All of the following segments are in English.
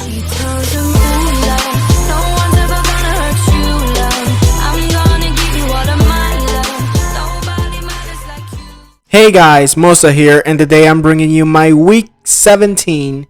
She tells him, ooh, love, no one's ever gonna hurt you, love. I'm gonna give you all of my love. Nobody matters like you. Hey guys, Mosa here, and today I'm bringing you my Week 17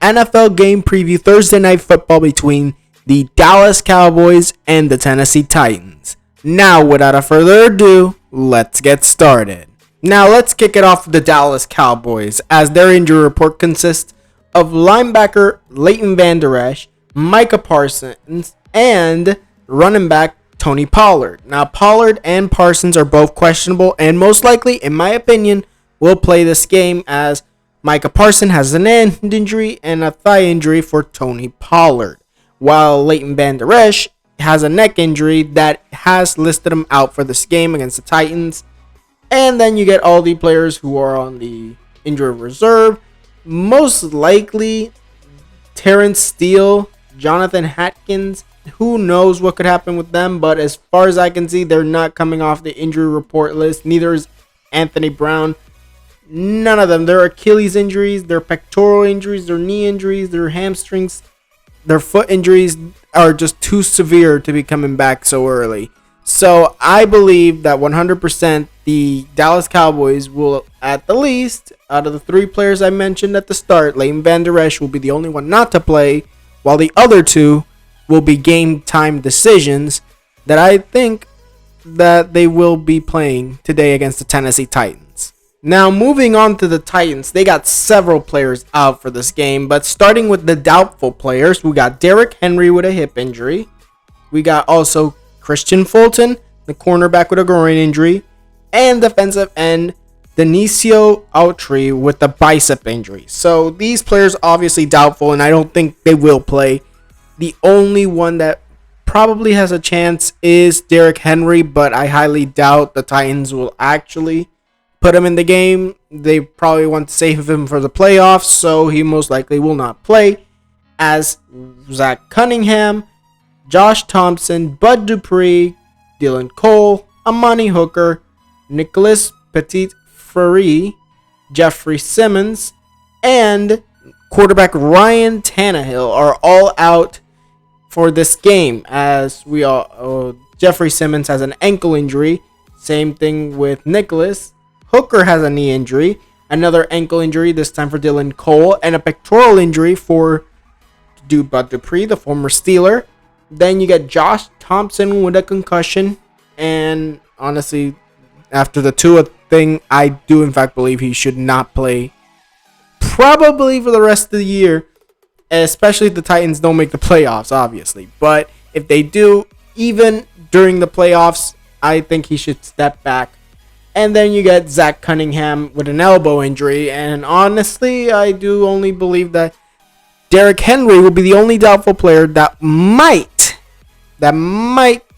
NFL game preview Thursday Night Football between the Dallas Cowboys and the Tennessee Titans. Now, without a further ado, let's get started. Now, let's kick it off with the Dallas Cowboys, as their injury report consists of linebacker Leighton Vander Esch, Micah Parsons, and running back Tony Pollard. Now, Pollard and Parsons are both questionable and most likely, in my opinion, will play this game, as Micah Parsons has an hand injury and a thigh injury for Tony Pollard, while Leighton Vander Esch has a neck injury that has listed him out for this game against the Titans. And then you get all the players who are on the injured reserve. Most likely, Terrence Steele, Jonathan Hatkins. Who knows what could happen with them, but as far as I can see, they're not coming off the injury report list. Neither is Anthony Brown. None of them. Their Achilles injuries, their pectoral injuries, their knee injuries, their hamstrings, their foot injuries are just too severe to be coming back so early. So I believe that 100% the Dallas Cowboys will, at the least, out of the three players I mentioned at the start, Leighton Vander Esch will be the only one not to play, while the other two will be game time decisions that I think that they will be playing today against the Tennessee Titans. Now, moving on to the Titans, they got several players out for this game, but starting with the doubtful players, we got Derrick Henry with a hip injury. We got also Christian Fulton, the cornerback with a groin injury, and defensive end Denicio Autry with the bicep injury. So these players obviously doubtful, and I don't think they will play. The only one that probably has a chance is Derrick Henry, but I highly doubt the Titans will actually put him in the game. They probably want to save him for the playoffs, so he most likely will not play, as Zach Cunningham, Josh Thompson, Bud Dupree, Dylan Cole, Amani Hooker, Nicholas Petit-Frere, Jeffrey Simmons, and quarterback Ryan Tannehill are all out for this game, as Jeffrey Simmons has an ankle injury. Same thing with Nicholas. Hooker has a knee injury, another ankle injury, this time for Dylan Cole, and a pectoral injury for Bud Dupree, the former Steeler. Then you get Josh Thompson with a concussion, and honestly, after the Tua thing, I do in fact believe he should not play probably for the rest of the year, especially if the Titans don't make the playoffs, obviously. But if they do, even during the playoffs, I think he should step back. And then you get Zach Cunningham with an elbow injury, and honestly, I do only believe that Derrick Henry will be the only doubtful player that might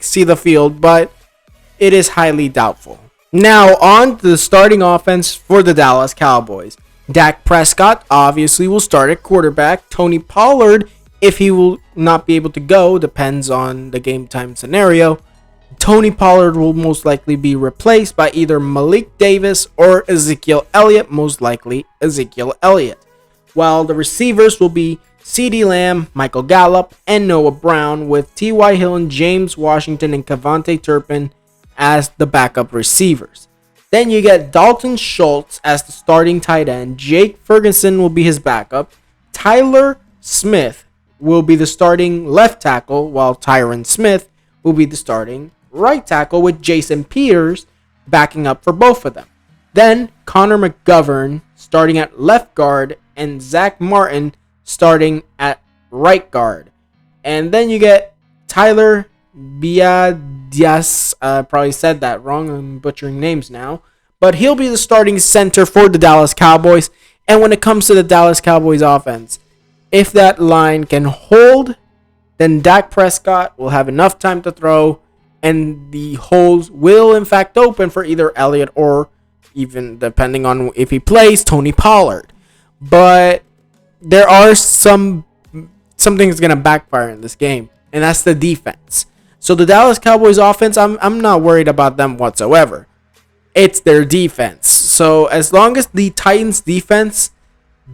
see the field, but it is highly doubtful. Now, on to the starting offense for the Dallas Cowboys. Dak Prescott obviously will start at quarterback. Tony Pollard, if he will not be able to go, depends on the game time scenario. Tony Pollard will most likely be replaced by either Malik Davis or Ezekiel Elliott, most likely Ezekiel Elliott. While the receivers will be CeeDee Lamb, Michael Gallup, and Noah Brown, with T.Y. Hilton, James Washington, and Cavante Turpin as the backup receivers. Then you get Dalton Schultz as the starting tight end. Jake Ferguson will be his backup. Tyler Smith will be the starting left tackle, while Tyron Smith will be the starting right tackle, with Jason Peters backing up for both of them. Then Connor McGovern starting at left guard, and Zach Martin starting at right guard. And then you get Tyler Biadasz, probably said that wrong, I'm butchering names now, but he'll be the starting center for the Dallas Cowboys. And when it comes to the Dallas Cowboys offense, if that line can hold, then Dak Prescott will have enough time to throw, and the holes will in fact open for either Elliott or, even depending on if he plays, Tony Pollard. But there are some things going to backfire in this game, and that's the defense. So the Dallas Cowboys offense, I'm not worried about them whatsoever. It's their defense. So as long as the Titans defense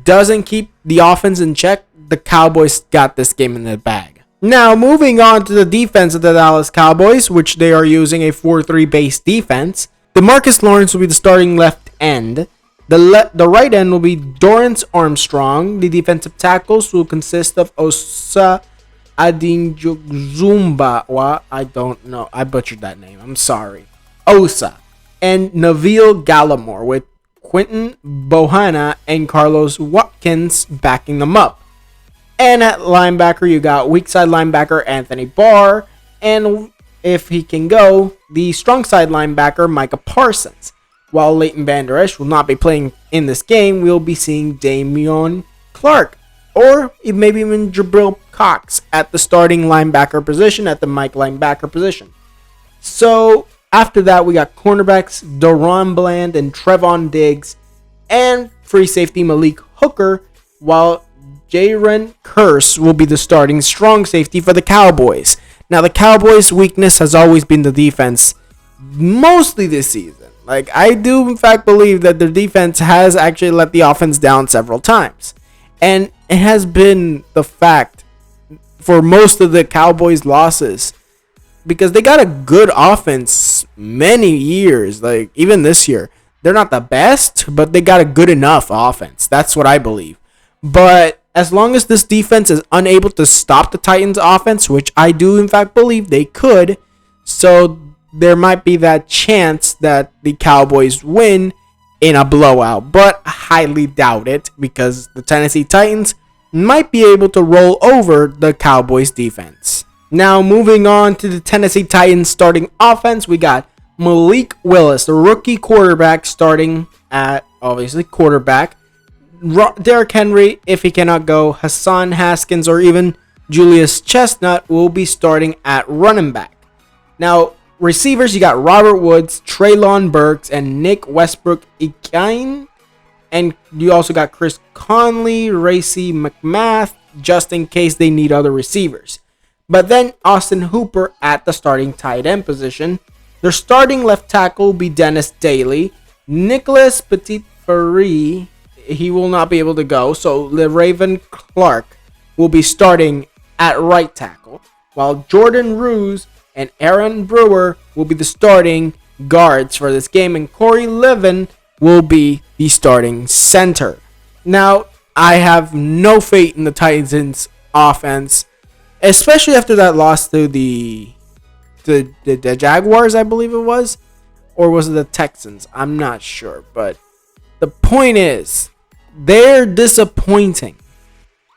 doesn't keep the offense in check, the Cowboys got this game in the bag. Now, moving on to the defense of the Dallas Cowboys, which they are using a 4-3 base defense. DeMarcus Lawrence will be the starting left end. The right end will be Dorrance Armstrong. The defensive tackles will consist of Osa Adinjozumba. I don't know. I butchered that name. I'm sorry. Osa. And Neville Gallimore with Quinton Bohanna and Carlos Watkins backing them up. And at linebacker, you got weak side linebacker Anthony Barr. And if he can go, the strong side linebacker Micah Parsons. While Leighton Vander Esch will not be playing in this game, we'll be seeing Damian Clark. Or maybe even Jabril Cox at the starting linebacker position, at the Mike linebacker position. So after that, we got cornerbacks Deron Bland and Trevon Diggs, and free safety Malik Hooker, while Jaren Curse will be the starting strong safety for the Cowboys. Now, the Cowboys' weakness has always been the defense, mostly this season. Like, I do in fact believe that their defense has actually let the offense down several times. And it has been the fact for most of the Cowboys' losses, because they got a good offense many years, like even this year. They're not the best, but they got a good enough offense. That's what I believe. But as long as this defense is unable to stop the Titans' offense, which I do in fact believe they could, so there might be that chance that the Cowboys win in a blowout, but I highly doubt it, because the Tennessee Titans might be able to roll over the Cowboys defense. Now, moving on to the Tennessee Titans starting offense, we got Malik Willis, the rookie quarterback, starting at, obviously, quarterback. Derrick Henry, if he cannot go, Hassan Haskins, or even Julius Chestnut will be starting at running back. Now, receivers, you got Robert Woods, Treylon Burks, and Nick Westbrook-Ikine. And you also got Chris Conley, Racy McMath, just in case they need other receivers. But then Austin Hooper at the starting tight end position. Their starting left tackle will be Dennis Daly. Nicholas Petit-Frere, he will not be able to go, so LeRaven Clark will be starting at right tackle, while Jordan Ruse and Aaron Brewer will be the starting guards for this game, and Corey Levin will be the starting center. Now, I have no faith in the Titans' offense, especially after that loss to the Jaguars, I believe it was, or was it the Texans? I'm not sure, but the point is, they're disappointing.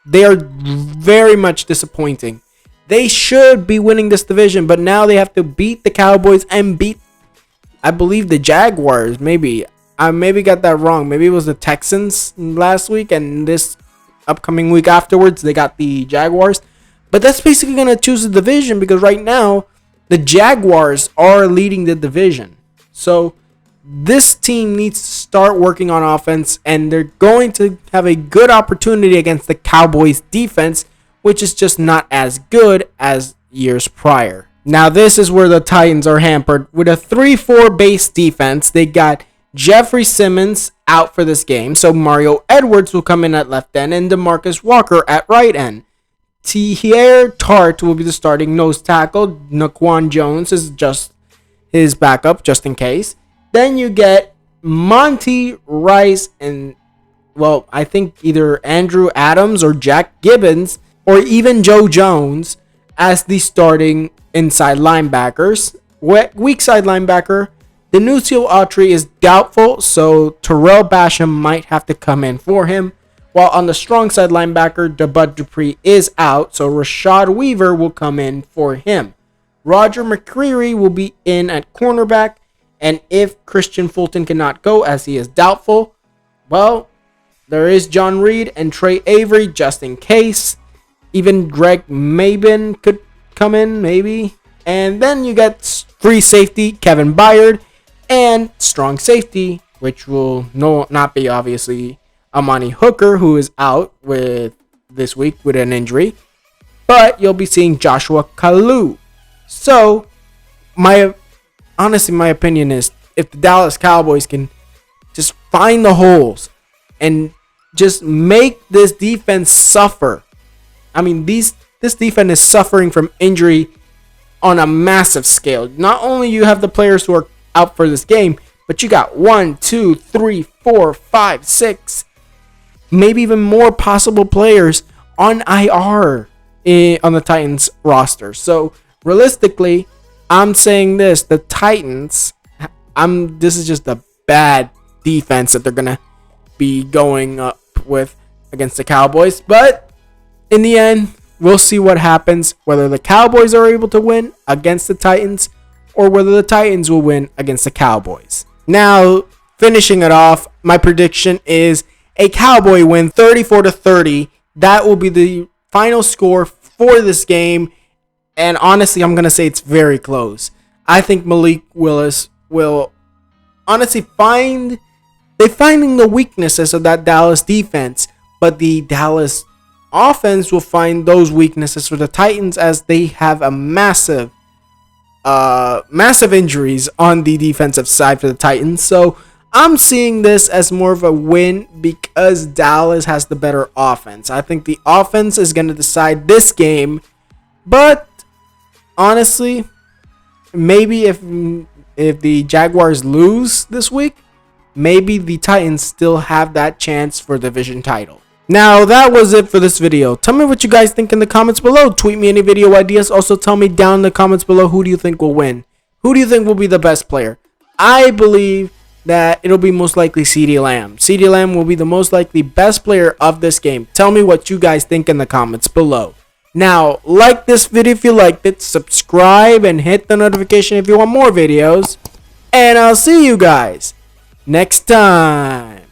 They are very much disappointing. They should be winning this division, but now they have to beat the Cowboys and beat, I believe, the Jaguars. Maybe I got that wrong. Maybe it was the Texans last week, and this upcoming week afterwards they got the Jaguars. But that's basically going to choose the division, because right now the Jaguars are leading the division. So this team needs to start working on offense, and they're going to have a good opportunity against the Cowboys defense, which is just not as good as years prior. Now, this is where the Titans are hampered. With a 3-4 base defense, they got Jeffrey Simmons out for this game, so Mario Edwards will come in at left end and DeMarcus Walker at right end. Tehier Tart will be the starting nose tackle. Naquan Jones is just his backup, just in case. Then you get Monty Rice and, well, I think either Andrew Adams or Jack Gibbons or even Joe Jones as the starting inside linebackers. Weak side linebacker, Denucio Autry is doubtful, so Terrell Basham might have to come in for him. While on the strong side linebacker, Bud Dupree is out, so Rashad Weaver will come in for him. Roger McCreary will be in at cornerback, and if Christian Fulton cannot go, as he is doubtful, well, there is John Reed and Trey Avery just in case. Even Greg Mabin could come in, maybe. And then you get free safety Kevin Byard and strong safety, which will not be obviously Amani Hooker, who is out with this week with an injury, but you'll be seeing Joshua Kalu. So, my opinion is, if the Dallas Cowboys can just find the holes and just make this defense suffer I mean, this defense is suffering from injury on a massive scale. Not only you have the players who are out for this game, but you got 1, 2, 3, 4, 5, 6, maybe even more possible players on IR on the Titans roster. So realistically, I'm saying this: the Titans. This is just a bad defense that they're gonna be going up with against the Cowboys. But in the end, we'll see what happens. Whether the Cowboys are able to win against the Titans, or whether the Titans will win against the Cowboys. Now, finishing it off, my prediction is a Cowboy win, 34-30. That will be the final score for this game. And honestly, I'm going to say it's very close. I think Malik Willis will honestly finding the weaknesses of that Dallas defense, but the Dallas offense will find those weaknesses for the Titans, as they have a massive injuries on the defensive side for the Titans. So I'm seeing this as more of a win because Dallas has the better offense. I think the offense is going to decide this game, but honestly, maybe if the Jaguars lose this week, maybe the Titans still have that chance for division title. Now, that was it for this video. Tell me what you guys think in the comments below. Tweet me any video ideas. Also, tell me down in the comments below, who do you think will win? Who do you think will be the best player? I believe that it'll be most likely CeeDee Lamb. CeeDee Lamb will be the most likely best player of this game. Tell me what you guys think in the comments below. Now, like this video if you liked it, subscribe, and hit the notification if you want more videos. And I'll see you guys next time.